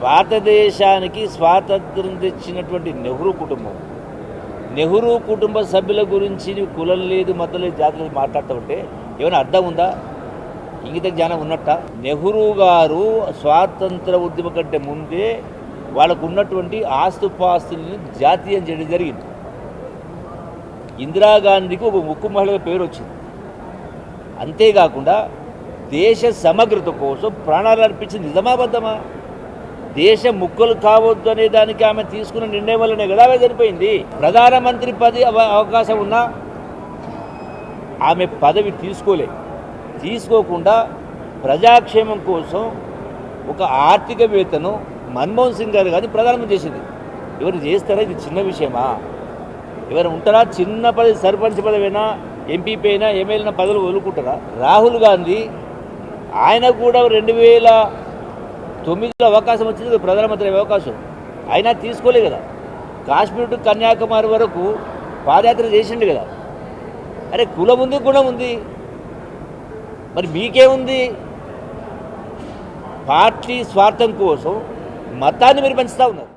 భారతదేశానికి స్వాతంత్రం తెచ్చినటువంటి నెహ్రూ కుటుంబ సభ్యుల గురించి కులం లేదు, మతం లేదు, జాతి లేదు మాట్లాడుతూ ఉంటే ఏమైనా అర్థం ఉందా? ఇంగిత జ్ఞానం ఉన్నట్ట? నెహ్రూ గారు స్వాతంత్ర ఉద్యమం కంటే ముందే వాళ్ళకు ఉన్నటువంటి ఆస్తుపాస్తుల్ని జాతీయం చేయడం జరిగింది. ఇందిరాగాంధీకి ఒక ముక్కు మహిళగా పేరు వచ్చింది. అంతేకాకుండా దేశ సమగ్రత కోసం ప్రాణాలు అర్పించింది. నిజమాబద్ధమా? దేశ ముక్కలు కావద్దు అనే దానికి ఆమె తీసుకున్న నిర్ణయం వల్లనే కదా ఆమె చనిపోయింది. ప్రధానమంత్రి పదవి అవకాశం ఉన్నా ఆమె పదవి తీసుకోకుండా ప్రజాక్షేమం కోసం ఒక ఆర్థికవేత్తను మన్మోహన్ సింగ్ గారు కానీ ప్రధానమంత్రి చేసింది. ఎవరు చేస్తారా? ఇది చిన్న విషయమా? ఎవరు ఉంటారా? చిన్న పదవి, సర్పంచ్ పదవైనా, ఎంపీపీ అయినా, ఎమ్మెల్యేనా పదవులు వదులుకుంటారా? రాహుల్ గాంధీ ఆయన కూడా 2009లో అవకాశం వచ్చింది ప్రధానమంత్రి అవకాశం, అయినా తీసుకోలే కదా. కాశ్మీర్ టు కన్యాకుమారి వరకు పాదయాత్ర చేసిండు కదా. అరే కులం ఉంది, గుణం ఉంది, మరి మీకేముంది? పార్టీ స్వార్థం కోసం మతాన్ని మీరు పెంచుతూ ఉన్నారు.